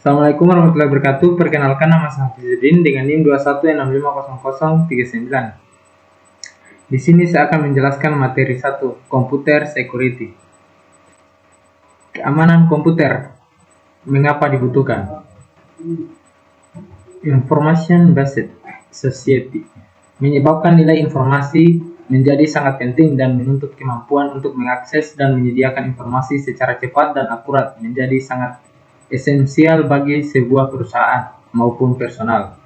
Assalamualaikum warahmatullahi wabarakatuh. Perkenalkan, nama saya Hafizuddin dengan NIM 21650039. Di sini saya akan menjelaskan materi 1, Computer Security. Keamanan komputer. Mengapa dibutuhkan? Information Based Society menyebabkan nilai informasi menjadi sangat penting dan menuntut kemampuan untuk mengakses dan menyediakan informasi secara cepat dan akurat menjadi sangat esensial bagi sebuah perusahaan maupun personal.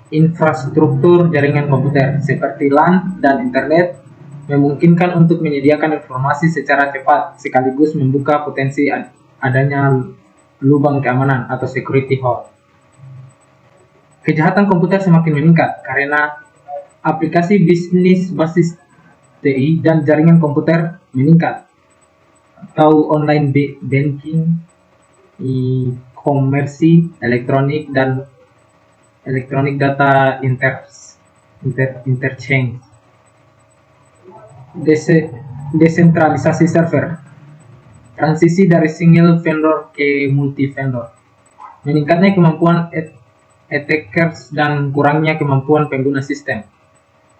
Infrastruktur jaringan komputer seperti LAN dan internet memungkinkan untuk menyediakan informasi secara cepat sekaligus membuka potensi adanya lubang keamanan atau security hole. Kejahatan komputer semakin meningkat karena aplikasi bisnis basis TI dan jaringan komputer meningkat, atau online banking, e-commerce, elektronik data interchange, desentralisasi server, transisi dari single vendor ke multi vendor, meningkatnya kemampuan attackers dan kurangnya kemampuan pengguna sistem,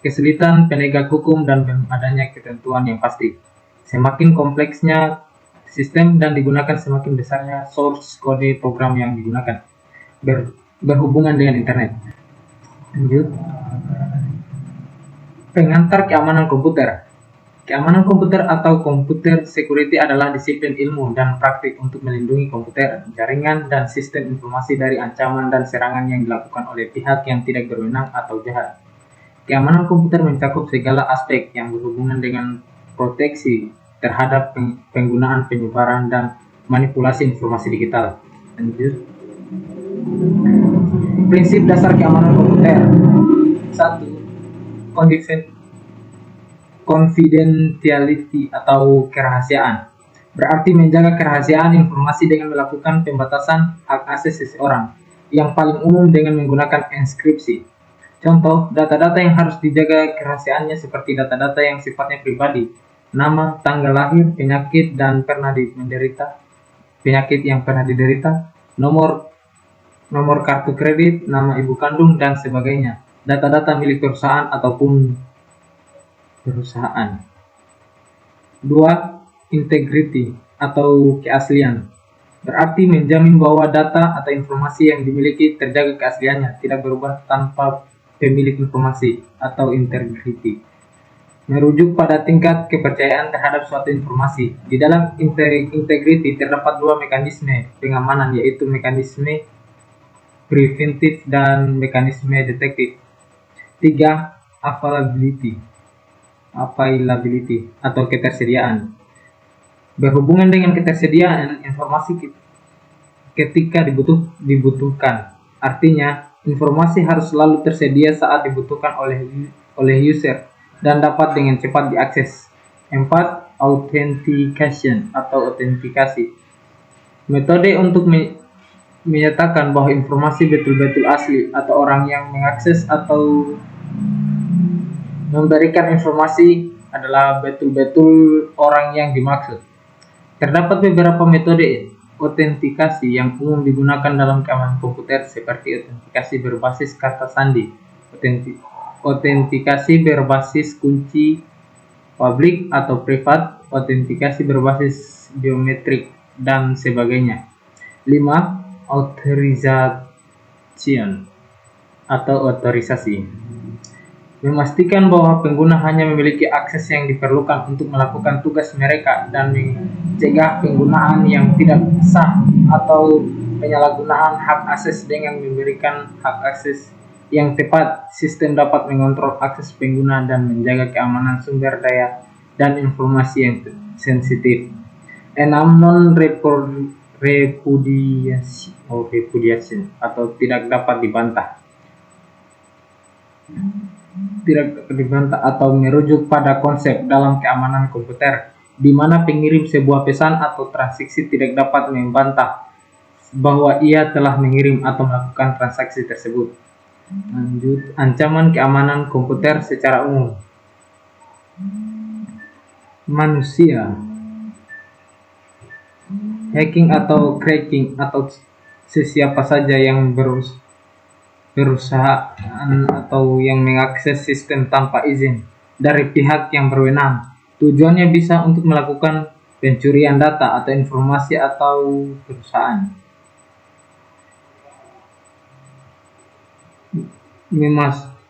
kesulitan penegak hukum dan adanya ketentuan yang pasti. Semakin kompleksnya sistem dan digunakan, semakin besarnya source kode program yang digunakan berhubungan dengan internet. Lanjut. Pengantar keamanan komputer. Keamanan komputer atau computer security adalah disiplin ilmu dan praktik untuk melindungi komputer, jaringan, dan sistem informasi dari ancaman dan serangan yang dilakukan oleh pihak yang tidak berwenang atau jahat. Keamanan komputer mencakup segala aspek yang berhubungan dengan proteksi terhadap penggunaan, penyebaran, dan manipulasi informasi digital. Lanjut. Prinsip dasar keamanan komputer. 1. Confidentiality atau kerahasiaan. Berarti menjaga kerahasiaan informasi dengan melakukan pembatasan hak akses seseorang yang paling umum dengan menggunakan enskripsi. Contoh, data-data yang harus dijaga kerahasiaannya seperti data-data yang sifatnya pribadi, nama, tanggal lahir, penyakit yang pernah diderita, nomor kartu kredit, nama ibu kandung, dan sebagainya. Data-data milik perusahaan ataupun perusahaan. 2. Integrity atau keaslian. Berarti menjamin bahwa data atau informasi yang dimiliki terjaga keasliannya, tidak berubah tanpa pemilik informasi atau integrity. Merujuk pada tingkat kepercayaan terhadap suatu informasi. Di dalam integrity terdapat dua mekanisme pengamanan, yaitu mekanisme preventif dan mekanisme detektif. 3. Availability atau ketersediaan. Berhubungan dengan ketersediaan informasi ketika dibutuhkan. Artinya, informasi harus selalu tersedia saat dibutuhkan oleh user dan dapat dengan cepat diakses. 4. Authentication atau autentikasi. Metode untuk menyatakan bahwa informasi betul-betul asli atau orang yang mengakses atau memberikan informasi adalah betul-betul orang yang dimaksud. Terdapat beberapa metode autentikasi yang umum digunakan dalam keamanan komputer seperti autentikasi berbasis kata sandi, autentikasi berbasis kunci publik atau privat, autentikasi berbasis biometrik, dan sebagainya. 5. Authorization atau otorisasi. Memastikan bahwa pengguna hanya memiliki akses yang diperlukan untuk melakukan tugas mereka dan mencegah penggunaan yang tidak sah atau penyalahgunaan hak akses. Dengan memberikan hak akses yang tepat, sistem dapat mengontrol akses pengguna dan menjaga keamanan sumber daya dan informasi yang sensitif. 6. Non-repudiation atau tidak dapat dibantah. Atau merujuk pada konsep dalam keamanan komputer di mana pengirim sebuah pesan atau transaksi tidak dapat membantah bahwa ia telah mengirim atau melakukan transaksi tersebut. Lanjut. Ancaman keamanan komputer secara umum. Manusia Hacking atau cracking atau sesiapa saja yang berusaha atau yang mengakses sistem tanpa izin dari pihak yang berwenang. Tujuannya bisa untuk melakukan pencurian data atau informasi atau perusahaan.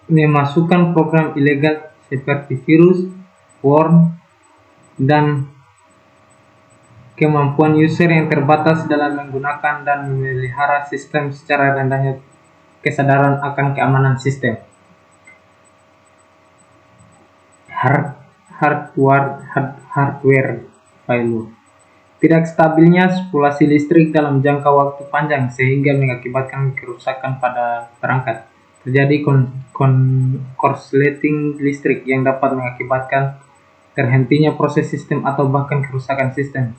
Memasukkan program ilegal seperti virus, worm, dan kemampuan user yang terbatas dalam menggunakan dan memelihara sistem secara rendahnya kesadaran akan keamanan sistem. Hardware failure. Tidak stabilnya sirkulasi listrik dalam jangka waktu panjang sehingga mengakibatkan kerusakan pada perangkat. Terjadi korsleting listrik yang dapat mengakibatkan terhentinya proses sistem atau bahkan kerusakan sistem.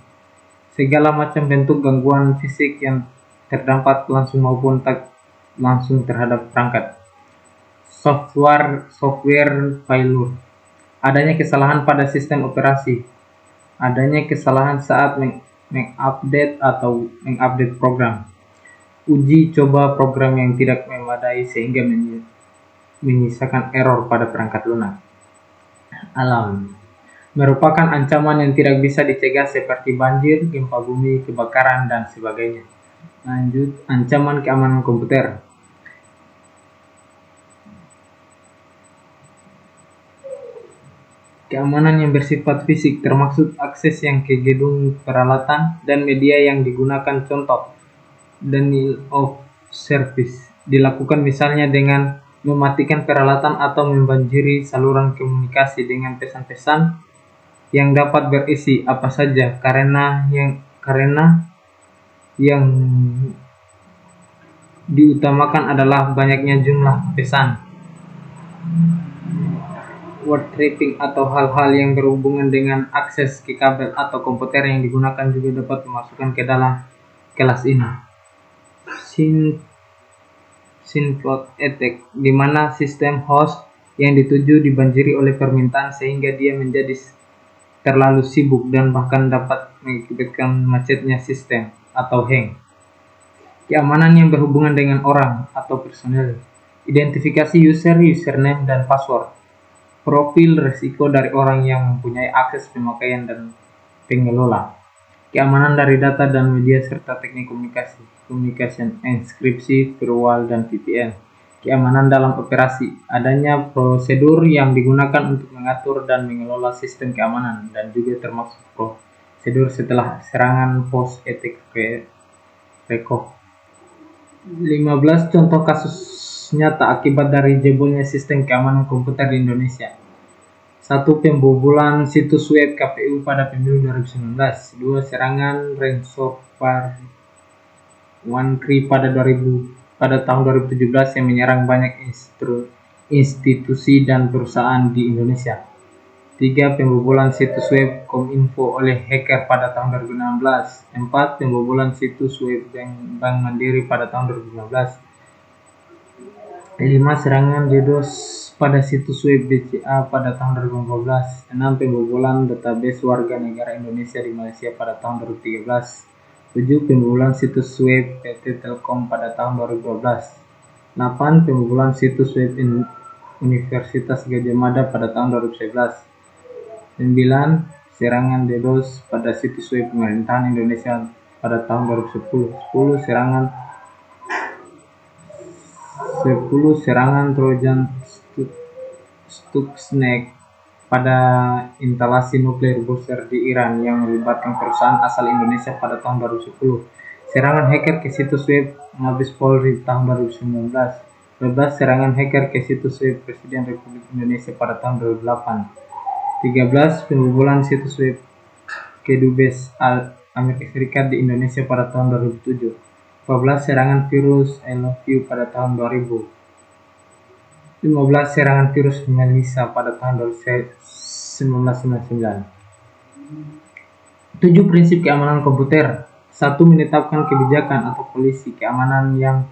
Segala macam bentuk gangguan fisik yang terdampak langsung maupun tak langsung terhadap perangkat. Software failure. Adanya kesalahan pada sistem operasi. Adanya kesalahan saat mengupdate atau mengupdate program. Uji coba program yang tidak memadai sehingga menyisakan error pada perangkat lunak. Alam merupakan ancaman yang tidak bisa dicegah seperti banjir, gempa bumi, kebakaran, dan sebagainya. Lanjut, ancaman keamanan komputer. Keamanan yang bersifat fisik termasuk akses yang ke gedung peralatan dan media yang digunakan. Contoh, denial of service dilakukan misalnya dengan mematikan peralatan atau membanjiri saluran komunikasi dengan pesan-pesan yang dapat berisi apa saja karena yang diutamakan adalah banyaknya jumlah pesan. Word tracing atau hal-hal yang berhubungan dengan akses ke kabel atau komputer yang digunakan juga dapat dimasukkan ke dalam kelas ini. Synflood attack, di mana sistem host yang dituju dibanjiri oleh permintaan sehingga dia menjadi terlalu sibuk dan bahkan dapat mengakibatkan macetnya sistem atau hang. Keamanan yang berhubungan dengan orang atau personel. Identifikasi user, username, dan password. Profil risiko dari orang yang mempunyai akses pemakaian dan pengelola. Keamanan dari data dan media serta teknik komunikasi. Communication, enkripsi, firewall, dan VPN. Keamanan dalam operasi. Adanya prosedur yang digunakan untuk mengatur dan mengelola sistem keamanan dan juga termasuk prosedur setelah serangan post-attack recovery. 15 contoh kasus nyata akibat dari jebolnya sistem keamanan komputer di Indonesia. 1. Pembobolan situs web KPU pada pemilu 2019. 2. Serangan ransomware OneCry pada tahun 2017 yang menyerang banyak institusi dan perusahaan di Indonesia. 3. Pembobolan situs web Kominfo oleh hacker pada tahun 2016. 4. Pembobolan situs web Bank Mandiri pada tahun 2015. 5. Serangan DDoS pada situs web BCA pada tahun 2015. 6. Pembobolan database warga negara Indonesia di Malaysia pada tahun 2013. 7. Pembobolan situs web PT Telkom pada tahun 2012. 8. Pembobolan situs web Universitas Gadjah Mada pada tahun 2011. 9. Serangan DDoS pada situs web pemerintahan Indonesia pada tahun 2010. 10. Serangan Trojan Stuxnet pada instalasi nuklir booster di Iran yang melibatkan perusahaan asal Indonesia pada tahun 2010. Serangan hacker ke situs web Mabes Polri tahun 2019. 12. Serangan hacker ke situs web Presiden Republik Indonesia pada tahun 2008. 13. Pembobolan situs web Kedubes Amerika Serikat di Indonesia pada tahun 2007. 14. Serangan virus I Love You pada tahun 2000. 15. Serangan virus Melissa pada tahun 1999. 7. Prinsip keamanan komputer. 1. Menetapkan kebijakan atau polisi keamanan yang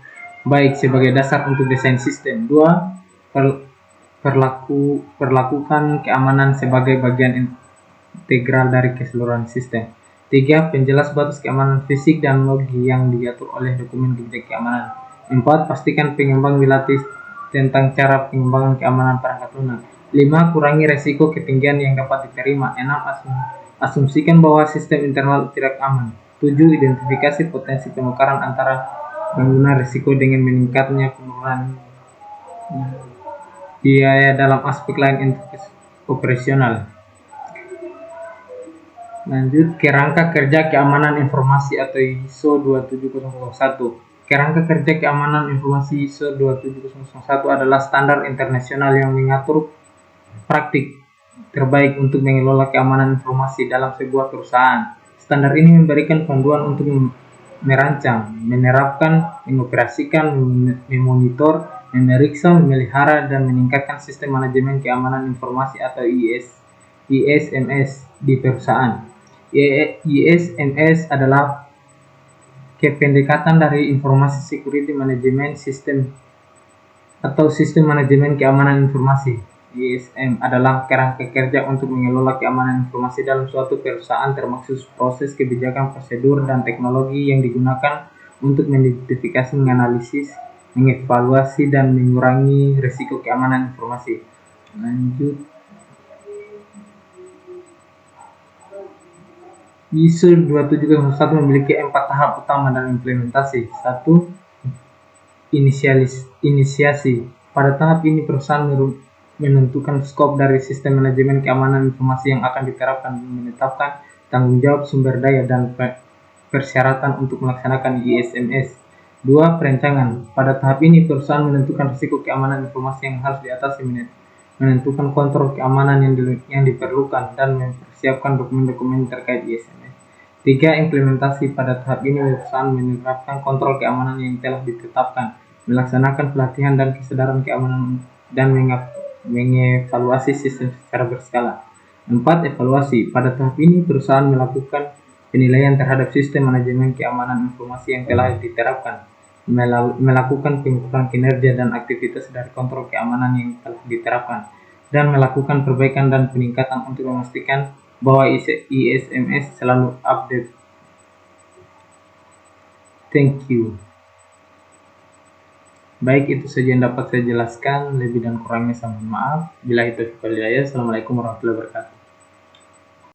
baik sebagai dasar untuk desain sistem. 2. Perlakukan keamanan sebagai bagian integral dari keseluruhan sistem. 3. Penjelas batas keamanan fisik dan logi yang diatur oleh dokumen kebijakan keamanan. 4. Pastikan pengembang dilatih tentang cara pengembangan keamanan perangkat lunak. 5. Kurangi resiko ketinggian yang dapat diterima. 6. Asumsikan bahwa sistem internal tidak aman. 7. Identifikasi potensi penukaran antara pengguna risiko dengan meningkatnya penurunan biaya dalam aspek lain operasional. Lanjut, kerangka kerja keamanan informasi atau ISO 27001. Kerangka kerja keamanan informasi ISO 27001 adalah standar internasional yang mengatur praktik terbaik untuk mengelola keamanan informasi dalam sebuah perusahaan. Standar ini memberikan panduan untuk merancang, menerapkan, mengoperasikan, memonitor, memeriksa, memelihara, dan meningkatkan sistem manajemen keamanan informasi atau ISMS di perusahaan. ISMS adalah kependekatan dari Informasi Security Management System atau Sistem Manajemen Keamanan Informasi. ISM adalah kerangka kerja untuk mengelola keamanan informasi dalam suatu perusahaan, termasuk proses, kebijakan, prosedur, dan teknologi yang digunakan untuk mengidentifikasi, menganalisis, mengevaluasi, dan mengurangi risiko keamanan informasi. Lanjut. ISO 27001 memiliki 4 tahap utama dalam implementasi. 1. Inisiasi. Pada tahap ini perusahaan menentukan skop dari sistem manajemen keamanan informasi yang akan diterapkan, menetapkan tanggung jawab sumber daya dan persyaratan untuk melaksanakan ISMS. 2. Perencanaan. Pada tahap ini perusahaan menentukan risiko keamanan informasi yang harus diatasi, menentukan kontrol keamanan yang diperlukan, dan mempersiapkan dokumen-dokumen terkait ISMS. 3. Implementasi. Pada tahap ini perusahaan menerapkan kontrol keamanan yang telah ditetapkan, melaksanakan pelatihan dan kesadaran keamanan, dan mengevaluasi sistem secara berskala. 4. Evaluasi. Pada tahap ini perusahaan melakukan penilaian terhadap sistem manajemen keamanan informasi yang telah diterapkan, melakukan pengukuran kinerja dan aktivitas dari kontrol keamanan yang telah diterapkan, dan melakukan perbaikan dan peningkatan untuk memastikan bahwa ISMS selalu update. Thank you. Baik, itu saja yang dapat saya jelaskan. Lebih dan kurangnya saya mohon maaf. Bila itu hidayah. Assalamualaikum warahmatullahi wabarakatuh.